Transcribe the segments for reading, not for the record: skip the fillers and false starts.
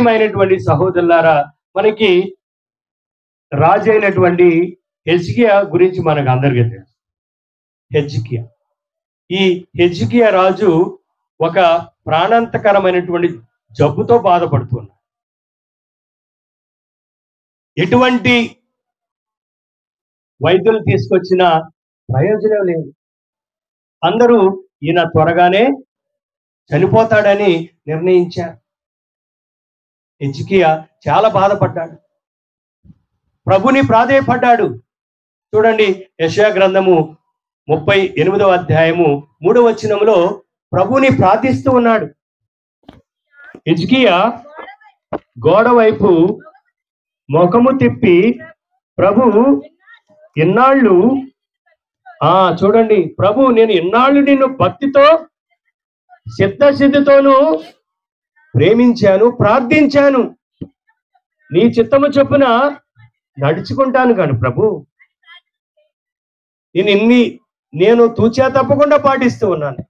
ప్రియమైనటువంటి సహోదరులారా, మనకి రాజు అయినటువంటి హెజ్కియా గురించి మనకు అందరికీ తెలుసు. హెజ్కియా, ఈ హెజ్కియా రాజు ఒక ప్రాణాంతకరమైనటువంటి జబ్బుతో బాధపడుతున్నాడు. ఎటువంటి వైద్యులు తీసుకొచ్చిన ప్రయోజనం లేదు. అందరూ ఈయన త్వరగానే చనిపోతాడని నిర్ణయించారు. హెజ్కియా చాలా బాధపడ్డాడు, ప్రభుని ప్రాధేయపడ్డాడు. చూడండి, యెషయా గ్రంథము 38వ అధ్యాయము 3వ వచనములో ప్రభుని ప్రార్థిస్తూ ఉన్నాడు. హెజ్కియా గోడ వైపు ముఖము తిప్పి, ప్రభు ఇన్నాళ్ళు చూడండి, ప్రభు నేను ఇన్నాళ్ళు నిన్ను భక్తితో చిత్తశుద్ధితోనూ ప్రేమించాను, ప్రార్థించాను, నీ చిత్తము చొప్పున నడుచుకుంటాను కాను ప్రభు, నేను తూచా తప్పకుండా పాటిస్తూ ఉన్నాను.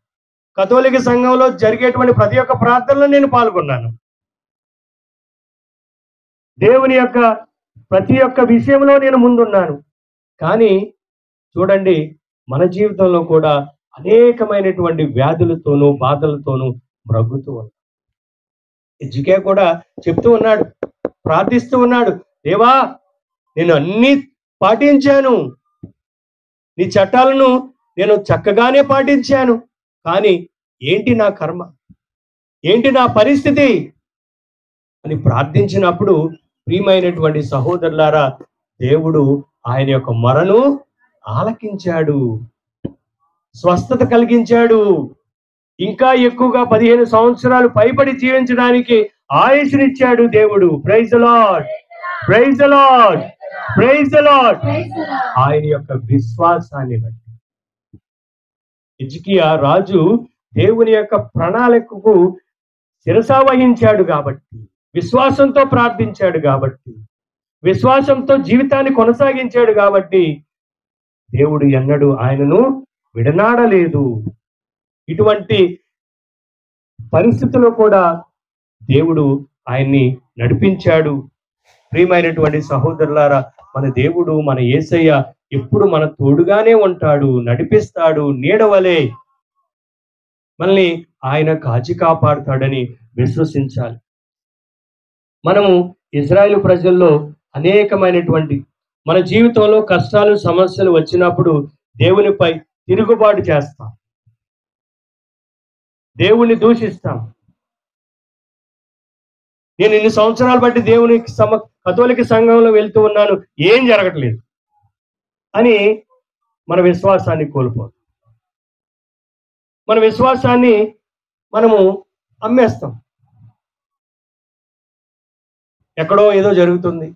కథోలిక సంఘంలో జరిగేటువంటి ప్రతి ఒక్క ప్రార్థనలో నేను పాల్గొన్నాను. దేవుని యొక్క ప్రతి ఒక్క విషయంలో నేను ముందున్నాను. కానీ చూడండి, మన జీవితంలో కూడా అనేకమైనటువంటి వ్యాధులతోనూ బాధలతోనూ బ్రగ్గుతూ ఉన్నాడు. హెజ్కియా కూడా చెప్తూ ఉన్నాడు, ప్రార్థిస్తూ ఉన్నాడు, దేవా నేను అన్ని పాటించాను, నీ చట్టాలను నేను చక్కగానే పాటించాను, కానీ ఏంటి నా కర్మ, ఏంటి నా పరిస్థితి అని ప్రార్థించినప్పుడు ప్రియమైనటువంటి సహోదరులారా, దేవుడు ఆయన యొక్క మొరను ఆలకించాడు, స్వస్థత కలిగించాడు. ఇంకా ఎక్కువగా 15 సంవత్సరాలు పైబడి జీవించడానికి ఆయుష్నిచ్చాడు దేవుడు. Praise the Lord, praise the Lord, praise the Lord. ఆయన యొక్క విశ్వాసాన్ని బట్టి హెజ్కియా రాజు దేవుని యొక్క ప్రణాళికకు శిరస వహించాడు కాబట్టి, విశ్వాసంతో ప్రార్థించాడు కాబట్టి, విశ్వాసంతో జీవితాన్ని కొనసాగించాడు కాబట్టి దేవుడు ఎన్నడూ ఆయనను విడనాడలేదు. ఇటువంటి పరిస్థితుల్లో కూడా దేవుడు ఆయన్ని నడిపించాడు. ప్రియమైనటువంటి సహోదరులారా, మన దేవుడు, మన యేసయ్య ఎప్పుడు మన తోడుగానే ఉంటాడు, నడిపిస్తాడు, నీడవలే మనల్ని ఆయన కాచి కాపాడుతాడని విశ్వసించాలి. మనము ఇజ్రాయేలు ప్రజల్లో అనేకమైనటువంటి మన జీవితంలో కష్టాలు సమస్యలు వచ్చినప్పుడు దేవునిపై తిరుగుబాటు చేస్తాం, దేవుణ్ణి దూషిస్తాం. నేను ఇన్ని సంవత్సరాలు బట్టి దేవుని కథోలిక సంఘంలో వెళ్తూ ఉన్నాను, ఏం జరగట్లేదు అని మన విశ్వాసాన్ని కోల్పోతాం. మన విశ్వాసాన్ని మనము అమ్మేస్తాం. ఎక్కడో ఏదో జరుగుతుంది,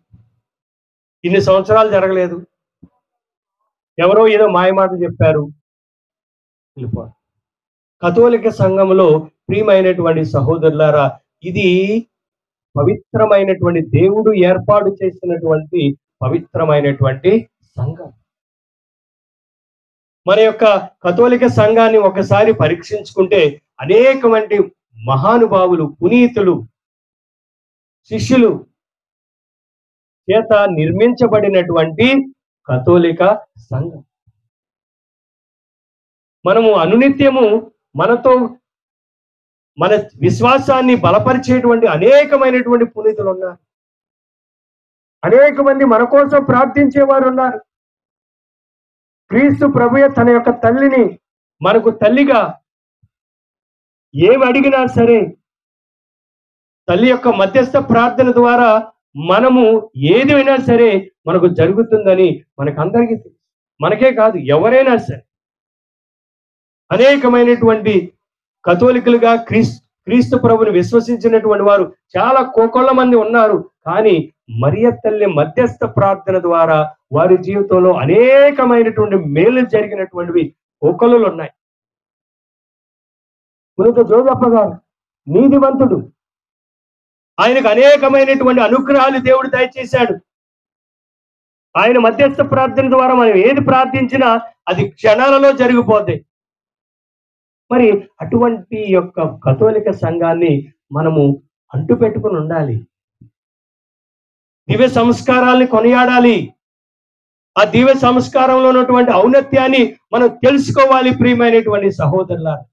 ఇన్ని సంవత్సరాలు జరగలేదు, ఎవరో ఏదో మాయమాట చెప్పారు, వెళ్ళిపోతారు. కథోలిక సంఘంలో ప్రియమైనటువంటి సహోదరులారా, ఇది పవిత్రమైనటువంటి దేవుడు ఏర్పాటు చేసినటువంటి పవిత్రమైనటువంటి సంఘం. మన యొక్క కథోలిక సంఘాన్ని ఒకసారి పరీక్షించుకుంటే అనేకమంది మహానుభావులు, పునీతులు, శిష్యులు చేత నిర్మించబడినటువంటి కథోలిక సంఘం. మనము అనునిత్యము మనతో మన విశ్వాసాన్ని బలపరిచేటువంటి అనేకమైనటువంటి పునీతులు ఉన్నారు. అనేక మంది మన కోసం ప్రార్థించేవారు ఉన్నారు. క్రీస్తు ప్రభువే తన యొక్క తల్లిని మనకు తల్లిగా ఏమి అడిగినా సరే తల్లి యొక్క మధ్యస్థ ప్రార్థన ద్వారా మనము ఏది అయినా సరే మనకు జరుగుతుందని మనకందరికీ తెలుసు. మనకే కాదు, ఎవరైనా సరే. అనేకమైనటువంటి కథోలికులుగా క్రీస్తు ప్రభుని విశ్వసించినటువంటి వారు చాలా కోకొల్ల మంది ఉన్నారు. కానీ మరియ తల్లి మధ్యస్థ ప్రార్థన ద్వారా వారి జీవితంలో అనేకమైనటువంటి మేలు జరిగినటువంటివి కోకొల్లలు ఉన్నాయి. పునీత జోసెఫ్ గారు నీతివంతుడు, ఆయనకు అనేకమైనటువంటి అనుగ్రహాలు దేవుడు దయచేశాడు. ఆయన మధ్యస్థ ప్రార్థన ద్వారా మనం ఏది ప్రార్థించినా అది క్షణాలలో జరిగిపోతాయి. మరి అటువంటి యొక్క కథోలిక సంఘాన్ని మనము అంటు పెట్టుకుని ఉండాలి. దివ్య సంస్కారాల్ని కొనియాడాలి. ఆ దివ్య సంస్కారంలో ఉన్నటువంటి ఔన్నత్యాన్ని మనం తెలుసుకోవాలి. ప్రియమైనటువంటి సహోదరులారా,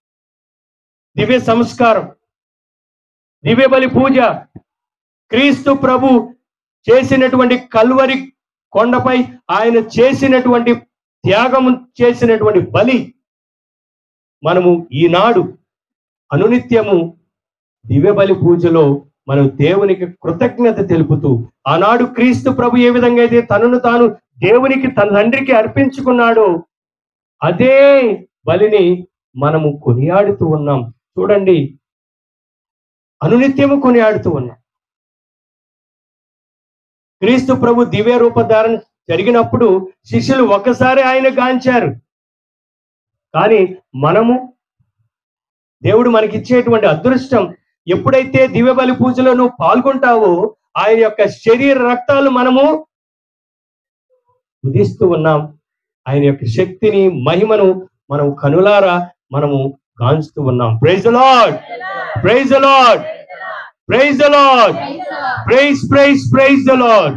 దివ్య సంస్కారం, దివ్య బలి పూజ, క్రీస్తు ప్రభు చేసినటువంటి కల్వరి కొండపై ఆయన చేసినటువంటి త్యాగము, చేసినటువంటి బలి మనము ఈనాడు అనునిత్యము దివ్య బలి పూజలో మనం దేవునికి కృతజ్ఞత తెలుపుతూ, ఆనాడు క్రీస్తు ప్రభు ఏ విధంగా అయితే తనను తాను దేవునికి, తన తండ్రికి అర్పించుకున్నాడో అదే బలిని మనము కొనియాడుతూ ఉన్నాం. చూడండి, అనునిత్యము కొనియాడుతూ ఉన్నాం. క్రీస్తు ప్రభు దివ్య రూపధారణ జరిగినప్పుడు శిష్యులు ఒకసారి ఆయన గాంచారు. కానీ మనము, దేవుడు మనకిచ్చేటువంటి అదృష్టం, ఎప్పుడైతే దివ్య బలి పూజలో నువ్వు పాల్గొంటావో ఆయన యొక్క శరీర రక్తాలు మనము ఉదిస్తూ ఉన్నాం. ఆయన యొక్క శక్తిని, మహిమను మనం కనులారా మనము గాంచుతూ ఉన్నాం. Praise the Lord, praise the Lord, praise the Lord, praise praise praise the lord.